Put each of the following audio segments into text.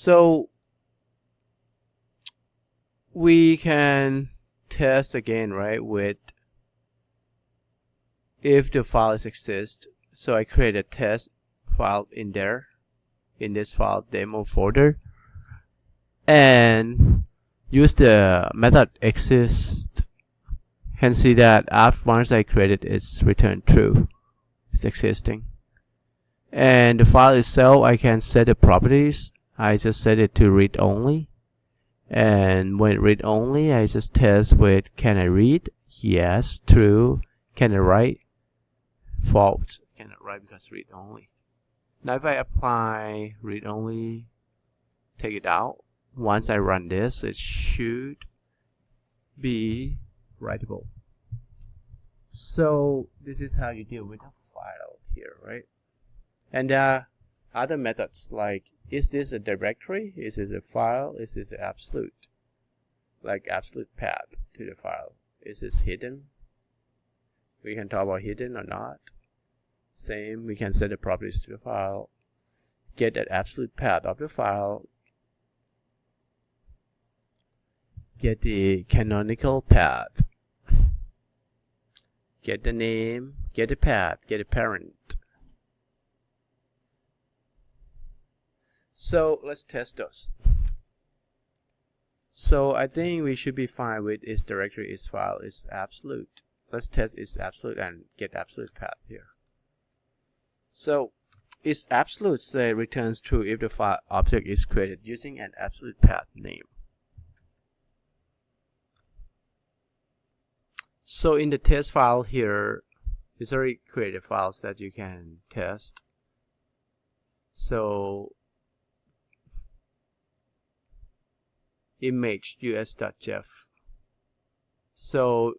So we can test again, right, with if the files exist. So I create a test file in there, in this file demo folder, and use the method exist, and see that after once I created, it's returned true, it's existing. And the file itself, I can set the properties. I just set it to read only, and when read only, I just test with can I read? Yes, true. Can I write? False. Cannot write because read only. Now if I apply read only, take it out, once I run this, it should be writable. So this is how you deal with a file here, right? And there are other methods like, is this a directory? Is this a file? Is this an absolute? Like absolute path to the file. Is this hidden? We can talk about hidden or not. Same, we can set the properties to the file, get that absolute path of the file, get the canonical path, get the name, get the path, get a parent. So let's test those. So I think we should be fine with is directory, is file, is absolute. Let's test is absolute and get absolute path here. So is absolute say returns true if the file object is created using an absolute path name. So in the test file here, it's already created files that you can test. So image us.jef. So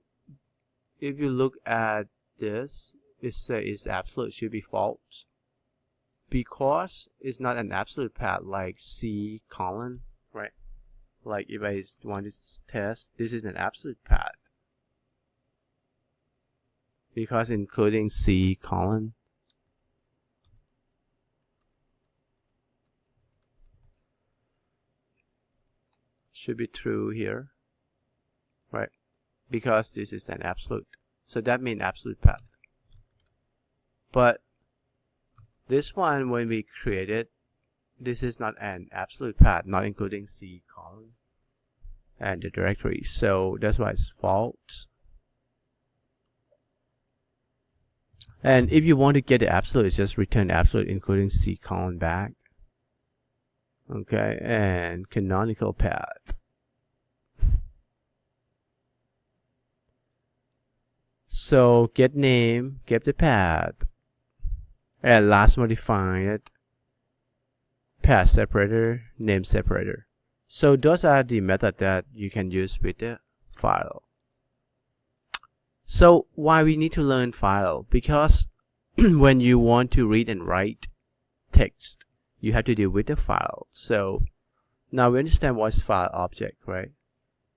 if you look at this, it says absolute should be false because it's not an absolute path like C colon, right? Like if I want to test, this is an absolute path because including C colon. Should be true here, right? Because this is an absolute, so that means absolute path. But this one, when we create it, this is not an absolute path, not including C colon and the directory, so that's why it's false. And if you want to get the absolute, just return absolute including C colon back. Okay, and canonical path. So get name, get the path, and last modified path separator, name separator. So those are the methods that you can use with the file. So why we need to learn file? Because when you want to read and write text, you have to deal with the file. So now we understand what's file object, right?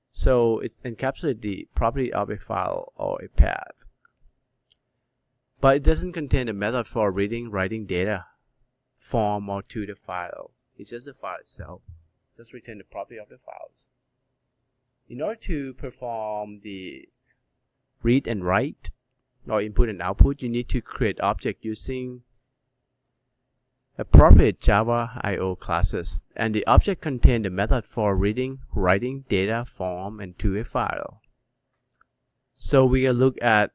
So it's encapsulates the property of a file or a path, but it doesn't contain a method for reading, writing data from or to the file. It's just the file itself. Just retain the property of the files. In order to perform the read and write or input and output, you need to create object using appropriate Java I/O classes, and the object contains the method for reading, writing data from and to a file. So we will look at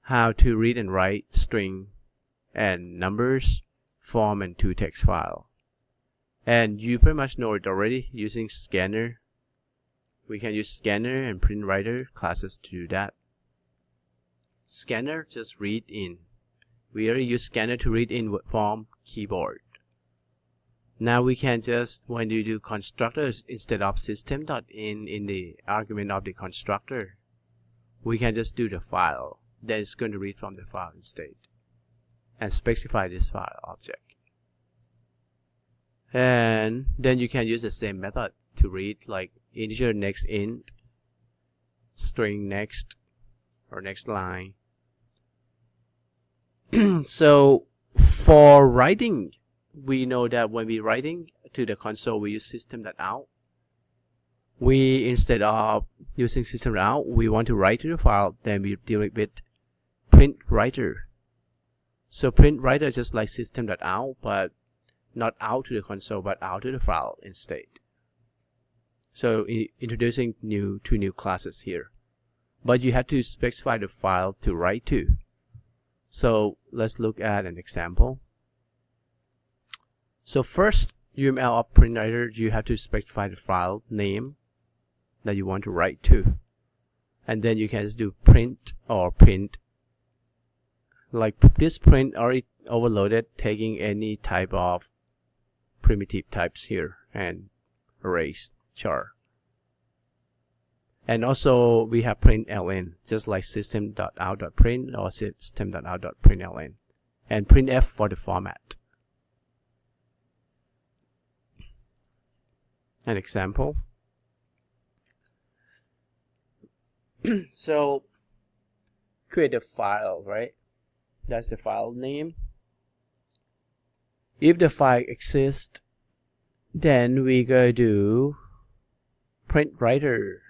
how to read and write string and numbers from and to text file. And you pretty much know it already using scanner. We can use scanner and print writer classes to do that. Scanner just read in. We already use scanner to read in from keyboard. Now we can just, when you do constructors, instead of system.in in the argument of the constructor, we can just do the file. Then it's going to read from the file instead and specify this file object. And then you can use the same method to read, like integer next int, string next, or next line. So for writing, we know that when we're writing to the console, we use system.out. We, instead of using system.out, we want to write to the file, then we deal with print writer. So print writer is just like system.out, but not out to the console, but out to the file instead. So introducing two new classes here. But you have to specify the file to write to. So let's look at an example. So first, UML of print writer, you have to specify the file name that you want to write to. And then you can just do print or print. Like this print already overloaded, taking any type of primitive types here and erase char. And also we have println, just like system.out.print or system.out.println, and printf for the format. An example. So create a file, right? That's the file name. If the file exists, then we go to print writer.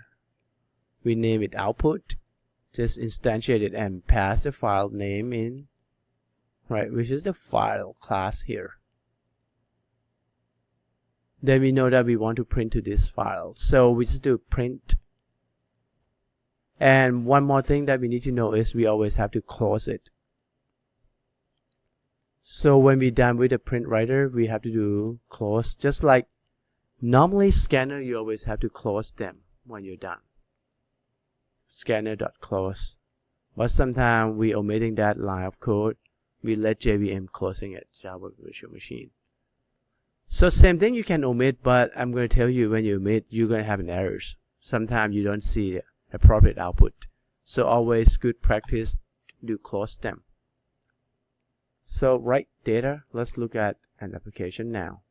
We name it output, just instantiate it and pass the file name in, right, which is the file class here. Then we know that we want to print to this file, so we just do print. And one more thing that we need to know is we always have to close it. So when we're done with the print writer, we have to do close, just like normally scanner, you always have to close them when you're done. Scanner.close, but sometimes we omitting that line of code. We let JVM closing it, Java Virtual Machine. So same thing you can omit, but I'm going to tell you when you omit, you're going to have an errors. Sometimes you don't see the appropriate output. So always good practice to close them. So write data. Let's look at an application now.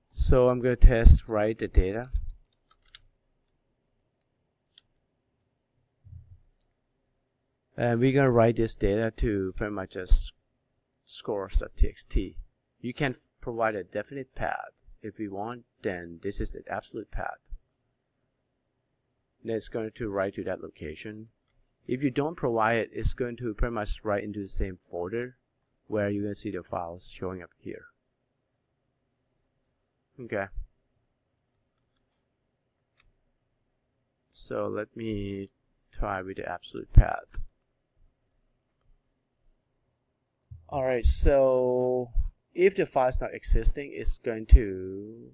So I'm going to test write the data. And we're going to write this data to pretty much just scores.txt. You can provide a definite path. If we want, then this is the absolute path. Then it's going to write to that location. If you don't provide it, it's going to pretty much write into the same folder where you're going to see the files showing up here. Okay. So let me try with the absolute path. Alright, so if the file is not existing, it's going to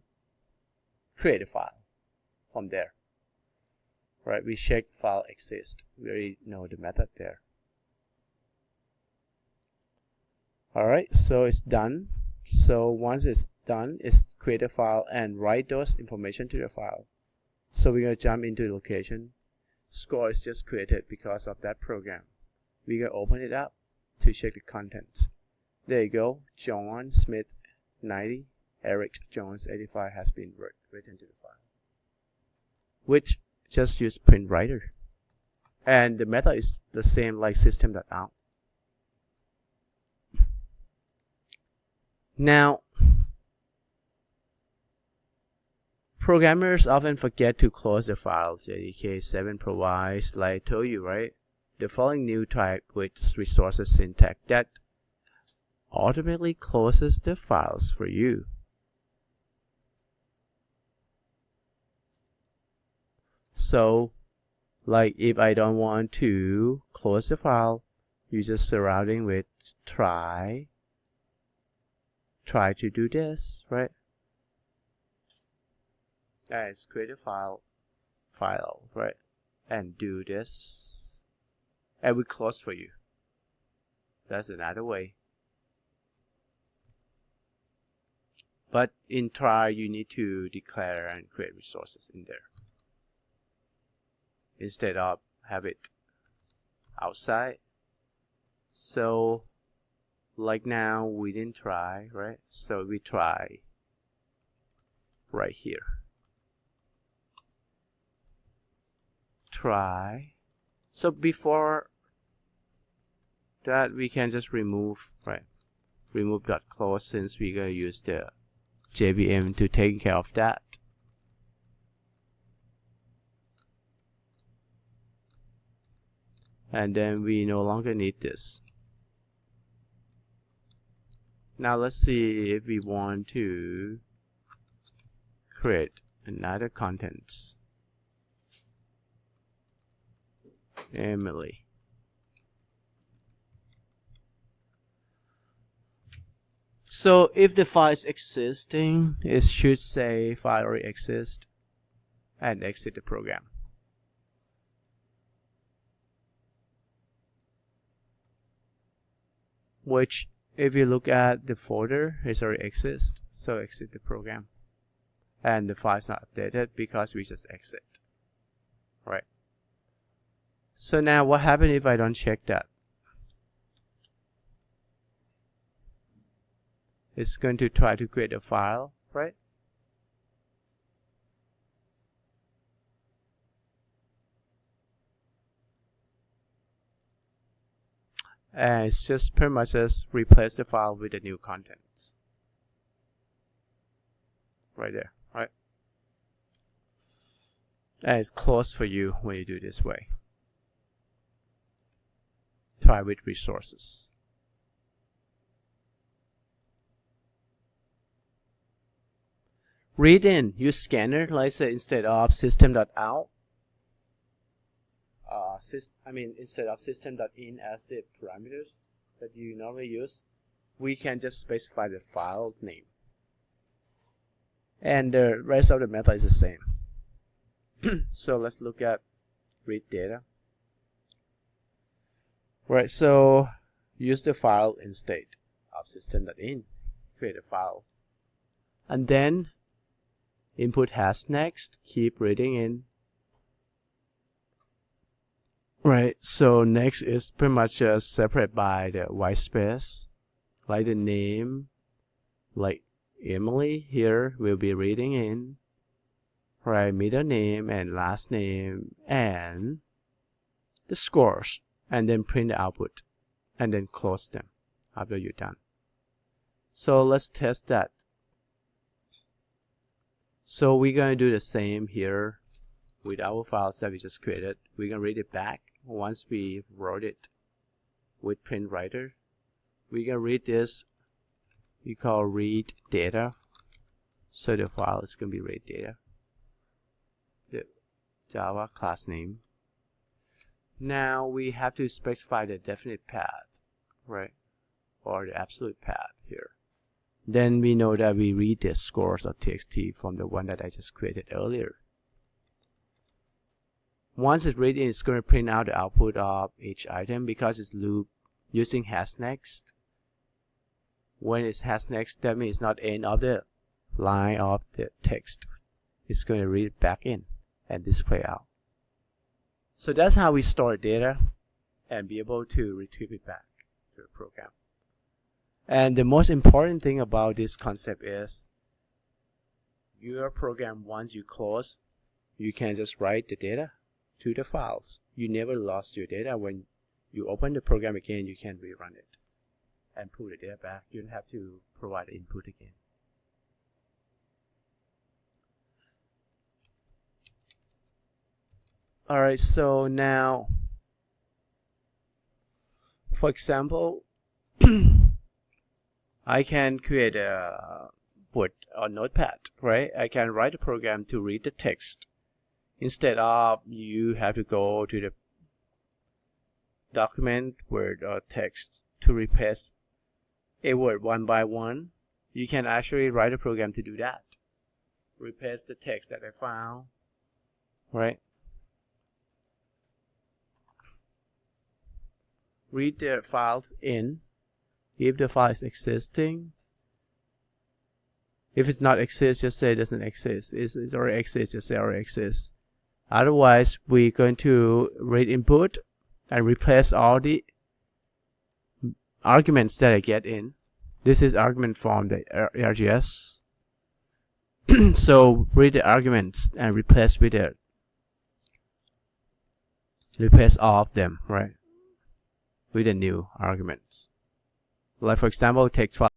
create a file from there. Right, we check file exists. We already know the method there. Alright, so it's done. So once it's done, it's create a file and write those information to the file. So we're going to jump into the location. Score is just created because of that program. We're going to open it up to check the contents. There you go. John Smith 90, Eric Jones 85 has been written to the file, which just use print writer. And the method is the same like system.out. Now, programmers often forget to close the files. JDK7 provides, like I told you, right, the following new type with resources syntax that automatically closes the files for you. So, like if I don't want to close the file, you just surrounding with try to do this, right? Let's create a file, right? And do this, and we close for you. That's another way. But in try, you need to declare and create resources in there, instead of have it outside. So like now we didn't try, right? So we try right here. Try. So before that we can just remove, right? remove.close, since we're going to use the JVM to take care of that. And then we no longer need this. Now let's see if we want to create another contents. Emily. So if the file is existing, it should say file already exists and exit the program. Which, if you look at the folder, it already exists, so exit the program. And the file is not updated because we just exit. Right. So now what happens if I don't check that? It's going to try to create a file, right? And it's just pretty much just replace the file with the new contents. Right there, right? And it's closed for you when you do it this way. Try with resources. Read in, use scanner, like say instead of system.out. Instead of system.in as the parameters that you normally use, we can just specify the file name. And the rest of the method is the same. So let's look at read data. Right, so use the file instead of system.in, create a file. And then input has next, keep reading in. Right, so next is pretty much just separate by the white space, like the name, like Emily here will be reading in, right, middle name and last name and the scores, and then print the output and then close them after you're done. So let's test that. So we're going to do the same here with our files that we just created. We're going to read it back once we wrote it with print writer. We're going to read this, we call read data. So the file is going to be read data, the Java class name. Now we have to specify the definite path, right, or the absolute path here. Then we know that we read the scores of txt from the one that I just created earlier. Once it's read in, it's going to print out the output of each item because it's loop using has next. When it's has next, that means it's not end of the line of the text. It's going to read it back in and display out. So that's how we store data and be able to retrieve it back to the program. And the most important thing about this concept is your program, once you close, you can just write the data to the files. You never lost your data. When you open the program again, you can rerun it and pull the data back. You don't have to provide input again. Alright, so now, for example, I can create a notepad, right? I can write a program to read the text. Instead of you have to go to the document, word, or text to replace a word one by one, you can actually write a program to do that. Replace the text that I found, right? Read the files in. If the file is existing, if it's not exists, just say it doesn't exist. If it already exists, just say already exists. Otherwise, we're going to read input and replace all the arguments that I get in. This is argument from the RGS. So read the arguments and replace with it. Replace all of them, right, with the new arguments. Like for example, text file